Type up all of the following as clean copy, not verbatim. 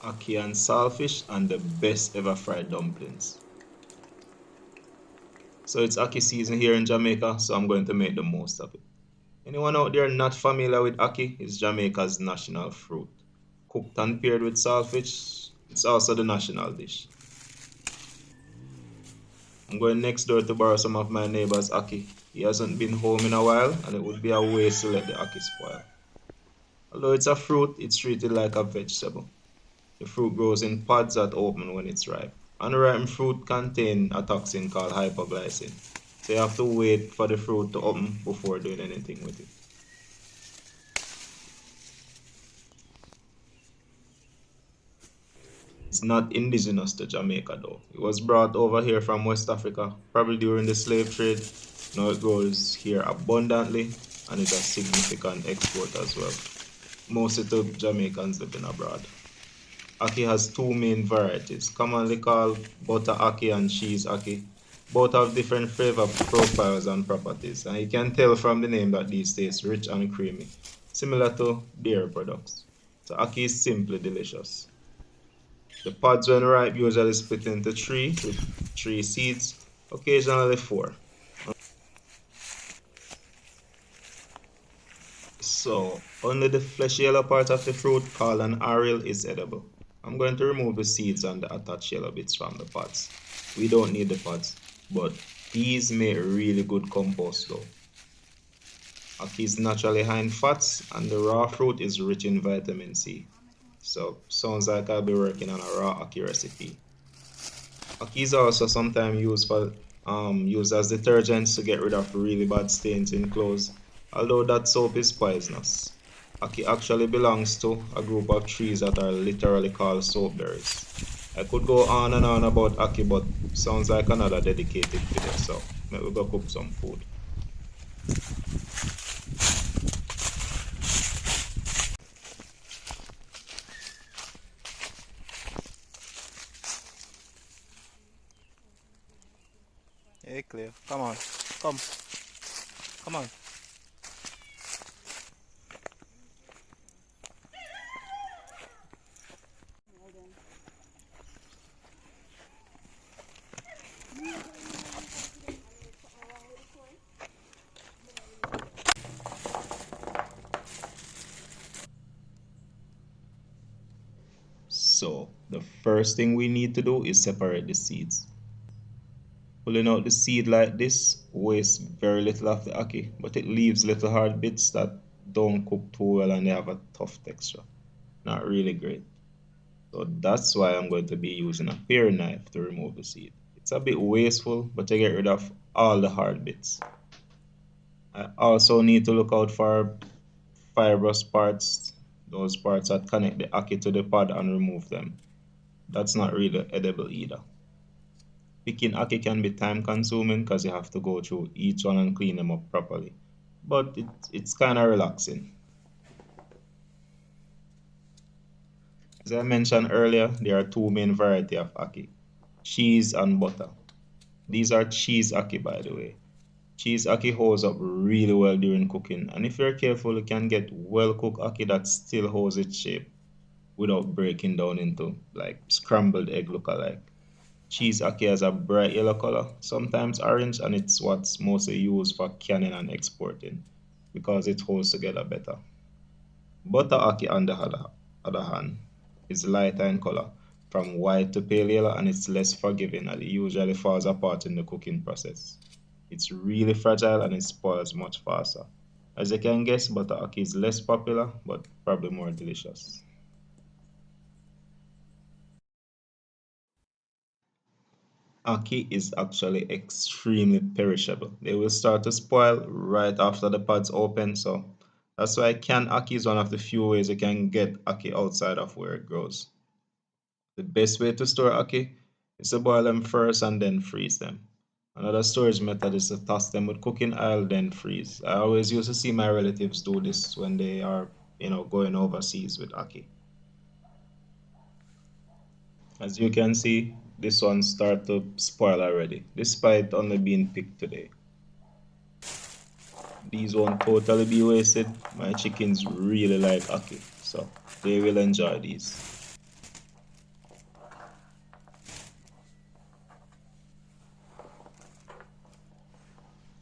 Ackee and Saltfish and the best ever fried dumplings. So it's ackee season here in Jamaica, so I'm going to make the most of it. Anyone out there not familiar with ackee? It's Jamaica's national fruit. Cooked and paired with saltfish, it's also the national dish. I'm going next door to borrow some of my neighbor's ackee. He hasn't been home in a while, and it would be a waste to let the ackee spoil. Although it's a fruit, it's treated like a vegetable. The fruit grows in pods that open when it's ripe. Unripened fruit contain a toxin called hypoglycin, so you have to wait for the fruit to open before doing anything with it. It's not indigenous to Jamaica though. It was brought over here from West Africa, probably during the slave trade. Now it grows here abundantly and is a significant export as well. Most of the Jamaicans living abroad. Ackee has two main varieties, commonly called butter ackee and cheese ackee. Both have different flavor profiles and properties, and you can tell from the name that these taste rich and creamy, similar to dairy products. So ackee is simply delicious. The pods when ripe usually split into three with three seeds, occasionally four. So only the fleshy yellow part of the fruit called an aril is edible. I'm going to remove the seeds and the attached yellow bits from the pods. We don't need the pods, but these make really good compost though. Ackee is naturally high in fats and the raw fruit is rich in vitamin C. So sounds like I'll be working on a raw ackee recipe. Ackee is also sometimes used as detergents to get rid of really bad stains in clothes, although that soap is poisonous. Ackee actually belongs to a group of trees that are literally called soap berries. I could go on and on about ackee, but sounds like another dedicated video, so maybe we go cook some food. Hey, Cleo, come on, come, come on. So the first thing we need to do is separate the seeds. Pulling out the seed like this wastes very little of the ackee, but it leaves little hard bits that don't cook too well and they have a tough texture. Not really great. So that's why I'm going to be using a paring knife to remove the seed. It's a bit wasteful, but I get rid of all the hard bits. I also need to look out for fibrous parts, those parts that connect the ackee to the pod and remove them. That's not really edible either. Picking ackee can be time consuming because you have to go through each one and clean them up properly. But it's kind of relaxing. As I mentioned earlier, there are two main varieties of ackee, cheese and butter. These are cheese ackee, by the way. Cheese ackee holds up really well during cooking, and if you're careful, you can get well cooked ackee that still holds its shape without breaking down into like scrambled egg look-alike. Cheese ackee has a bright yellow color, sometimes orange, and it's what's mostly used for canning and exporting because it holds together better. Butter ackee, on the other hand, is lighter in color, from white to pale yellow, and it's less forgiving and it usually falls apart in the cooking process. It's really fragile and it spoils much faster. As you can guess, butter ackee is less popular but probably more delicious. Ackee is actually extremely perishable. They will start to spoil right after the pods open, so that's why canned ackee is one of the few ways you can get ackee outside of where it grows. The best way to store ackee is to boil them first and then freeze them. Another storage method is to toss them with cooking oil, then freeze. I always used to see my relatives do this when they are, going overseas with ackee. As you can see, this one start to spoil already, despite only being picked today. These won't totally be wasted. My chickens really like ackee, so they will enjoy these.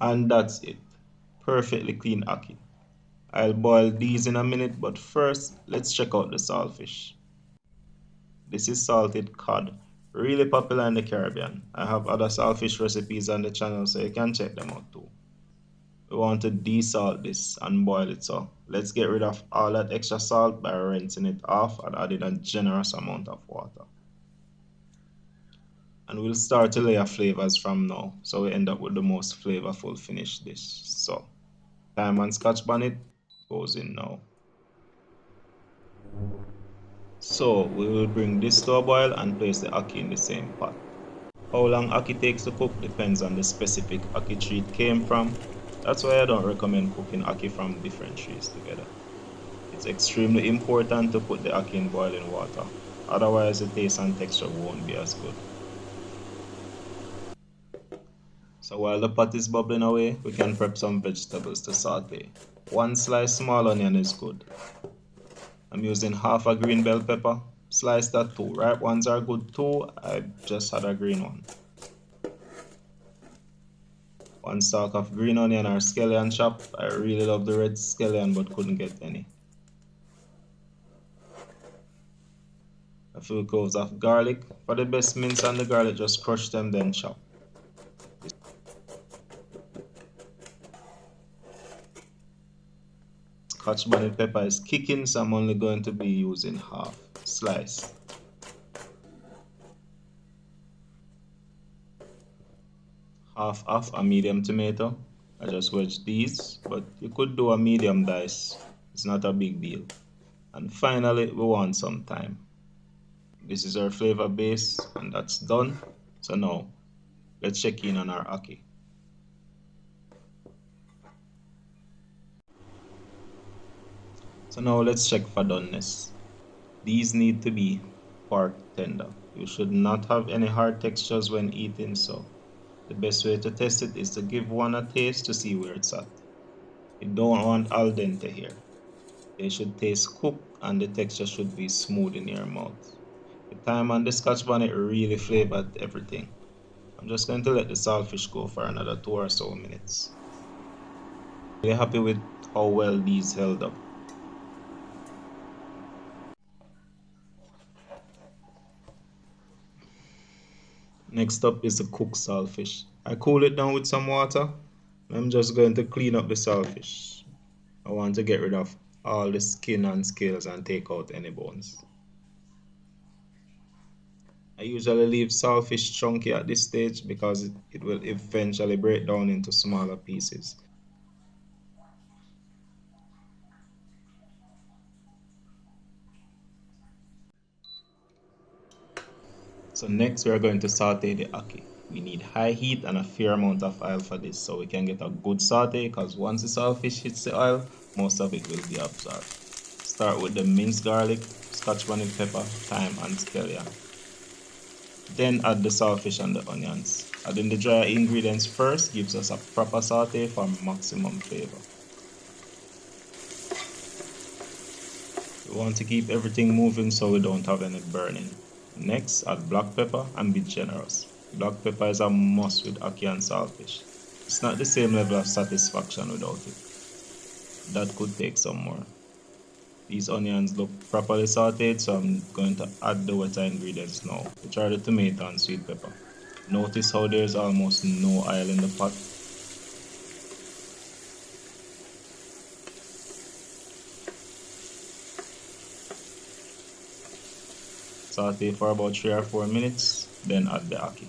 And that's it. Perfectly clean ackee. I'll boil these in a minute, but first, let's check out the saltfish. This is salted cod, really popular in the Caribbean. I have other saltfish recipes on the channel, so you can check them out too. We want to desalt this and boil it, so let's get rid of all that extra salt by rinsing it off and adding a generous amount of water. And we'll start to layer flavors from now, so we end up with the most flavorful finished dish. So, thyme and scotch bonnet goes in now. So, we will bring this to a boil and place the ackee in the same pot. How long ackee takes to cook depends on the specific ackee tree it came from. That's why I don't recommend cooking ackee from different trees together. It's extremely important to put the ackee in boiling water, otherwise the taste and texture won't be as good. So while the pot is bubbling away, we can prep some vegetables to saute. One sliced small onion is good. I'm using half a green bell pepper. Slice that too. Ripe ones are good too. I just had a green one. One stalk of green onion or scallion chopped. I really love the red scallion but couldn't get any. A few cloves of garlic. For the best mince on the garlic, just crush them then chop. Scotch bonnet pepper is kicking, so I'm only going to be using half. Slice. Half of a medium tomato. I just wedged these, but you could do a medium dice. It's not a big deal. And finally, we want some thyme. This is our flavor base, and that's done. So now, let's check in on our ackee. So now let's check for doneness. These need to be pork tender. You should not have any hard textures when eating, so the best way to test it is to give one a taste to see where it's at. You don't want al dente here. They should taste cooked and the texture should be smooth in your mouth. The thyme and the scotch bonnet really flavored everything. I'm just going to let the saltfish go for another 2 or so minutes. Really happy with how well these held up. Next up is the cooked saltfish. I cool it down with some water. I'm just going to clean up the saltfish. I want to get rid of all the skin and scales and take out any bones. I usually leave saltfish chunky at this stage because it will eventually break down into smaller pieces. So next we are going to saute the ackee. We need high heat and a fair amount of oil for this so we can get a good saute because once the saltfish hits the oil, most of it will be absorbed. Start with the minced garlic, scotch bonnet pepper, thyme and scallion. Then add the saltfish and the onions. Adding the dry ingredients first gives us a proper saute for maximum flavor. We want to keep everything moving so we don't have any burning. Next, add black pepper and be generous. Black pepper is a must with ackee and saltfish. It's not the same level of satisfaction without it. That could take some more. These onions look properly sauteed, so I'm going to add the wetter ingredients now, which are the tomato and sweet pepper. Notice how there's almost no oil in the pot. Saute for about 3 or 4 minutes, then add the ackee.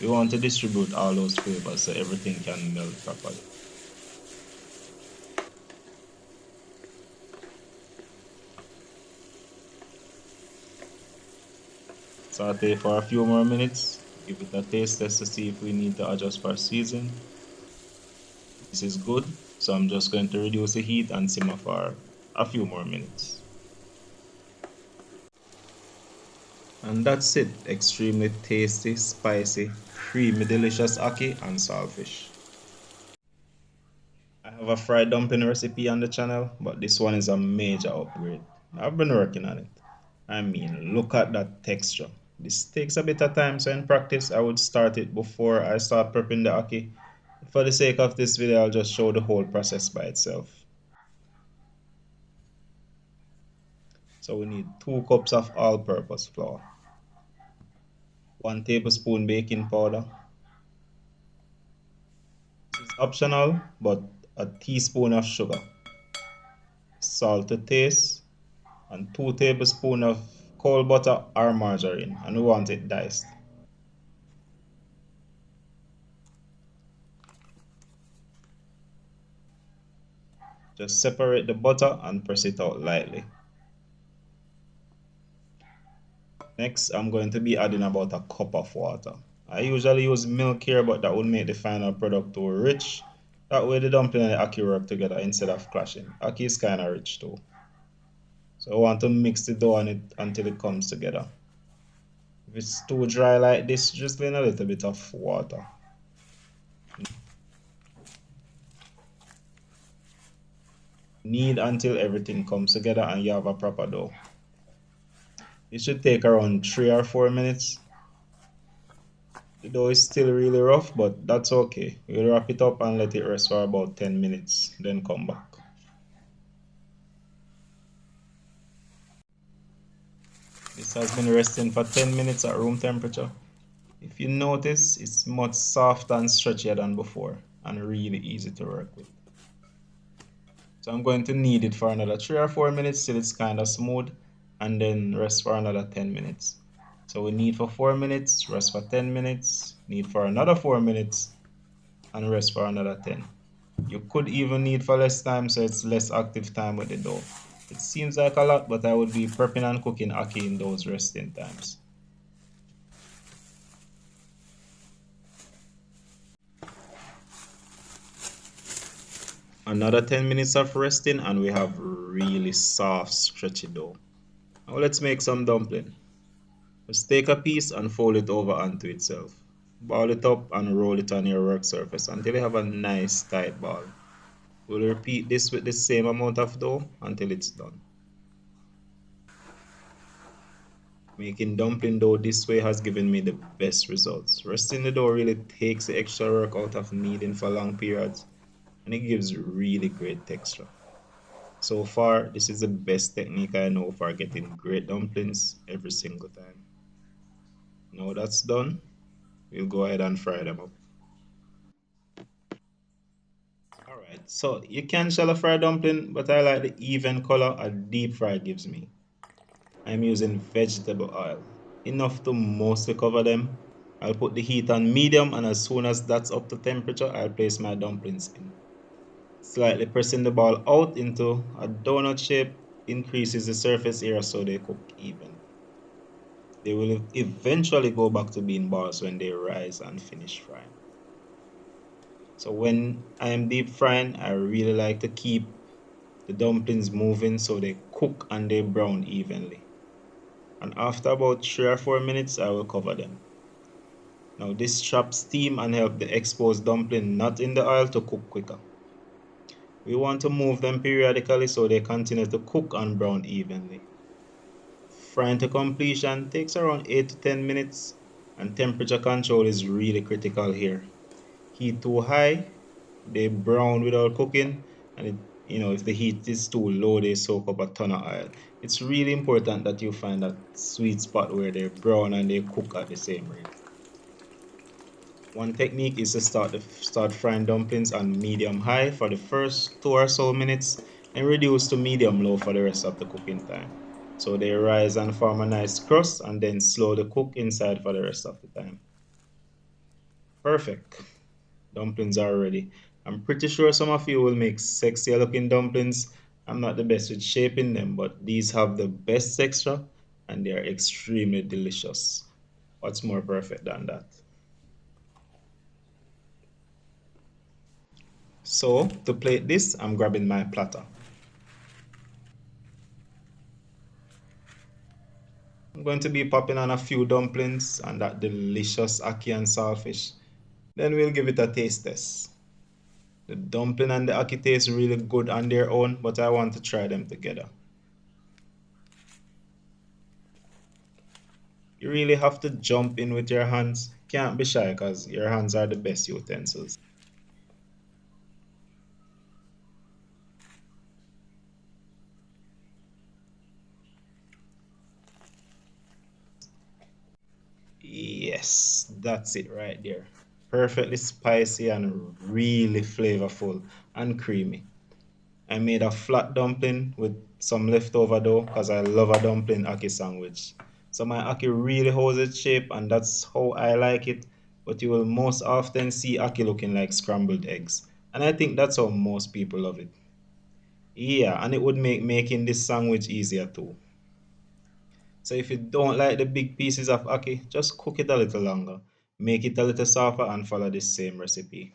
We want to distribute all those flavors so everything can melt properly. Saute for a few more minutes, give it a taste test to see if we need to adjust for seasoning. This is good, so I'm just going to reduce the heat and simmer for a few more minutes. And that's it, extremely tasty, spicy, creamy, delicious ackee and saltfish. I have a fried dumpling recipe on the channel, but this one is a major upgrade. I've been working on it. I mean, look at that texture. This takes a bit of time, so in practice, I would start it before I start prepping the ackee. For the sake of this video, I'll just show the whole process by itself. So we need 2 cups of all-purpose flour, 1 tablespoon baking powder. This is optional, but a teaspoon of sugar, salt to taste, and 2 tablespoons of cold butter or margarine, and we want it diced. Just separate the butter and press it out lightly. Next, I'm going to be adding about a cup of water. I usually use milk here, but that would make the final product too rich. That way the dumpling and the ackee work together instead of clashing. Ackee is kind of rich too. So I want to mix the dough on it until it comes together. If it's too dry like this, just add a little bit of water. Knead until everything comes together and you have a proper dough. It should take around 3 or 4 minutes. The dough is still really rough, but that's okay. We'll wrap it up and let it rest for about 10 minutes, then come back. This has been resting for 10 minutes at room temperature. If you notice, it's much softer and stretchier than before and really easy to work with. So I'm going to knead it for another 3 or 4 minutes till it's kind of smooth and then rest for another 10 minutes. So we knead for 4 minutes, rest for 10 minutes, knead for another 4 minutes, and rest for another 10. You could even knead for less time so it's less active time with the dough. It seems like a lot, but I would be prepping and cooking ackee in those resting times. Another 10 minutes of resting and we have really soft, stretchy dough. Now let's make some dumpling. Just take a piece and fold it over onto itself. Ball it up and roll it on your work surface until you have a nice tight ball. We'll repeat this with the same amount of dough until it's done. Making dumpling dough this way has given me the best results. Resting the dough really takes the extra work out of kneading for long periods and it gives really great texture. So far, this is the best technique I know for getting great dumplings every single time. Now that's done, we'll go ahead and fry them up. Alright, so you can shallow fry dumpling, but I like the even color a deep fry gives me. I'm using vegetable oil, enough to mostly cover them. I'll put the heat on medium and as soon as that's up to temperature, I'll place my dumplings in. Slightly pressing the ball out into a donut shape increases the surface area so they cook evenly. They will eventually go back to being balls when they rise and finish frying. So when I am deep frying, I really like to keep the dumplings moving so they cook and they brown evenly. And after about 3 or 4 minutes, I will cover them. Now this traps steam and help the exposed dumpling not in the oil to cook quicker. We want to move them periodically so they continue to cook and brown evenly. Frying to completion takes around 8 to 10 minutes and temperature control is really critical here. Heat too high, they brown without cooking, and if the heat is too low, they soak up a ton of oil. It's really important that you find that sweet spot where they brown and they cook at the same rate. One technique is to start frying dumplings on medium high for the first 2 or so minutes and reduce to medium low for the rest of the cooking time. So they rise and form a nice crust and then slowly cook inside for the rest of the time. Perfect. Dumplings are ready. I'm pretty sure some of you will make sexier looking dumplings. I'm not the best with shaping them, but these have the best texture and they are extremely delicious. What's more perfect than that? So to plate this, I'm grabbing my platter. I'm going to be popping on a few dumplings and that delicious ackee and saltfish. Then we'll give it a taste test. The dumpling and the ackee taste really good on their own, but I want to try them together. You really have to jump in with your hands. Can't be shy because your hands are the best utensils. Yes, that's it right there. Perfectly spicy and really flavorful and creamy. I made a flat dumpling with some leftover dough because I love a dumpling ackee sandwich. So my ackee really holds its shape and that's how I like it. But you will most often see ackee looking like scrambled eggs. And I think that's how most people love it. Yeah, and it would make making this sandwich easier too. So if you don't like the big pieces of ackee, just cook it a little longer. Make it a little softer and follow this same recipe.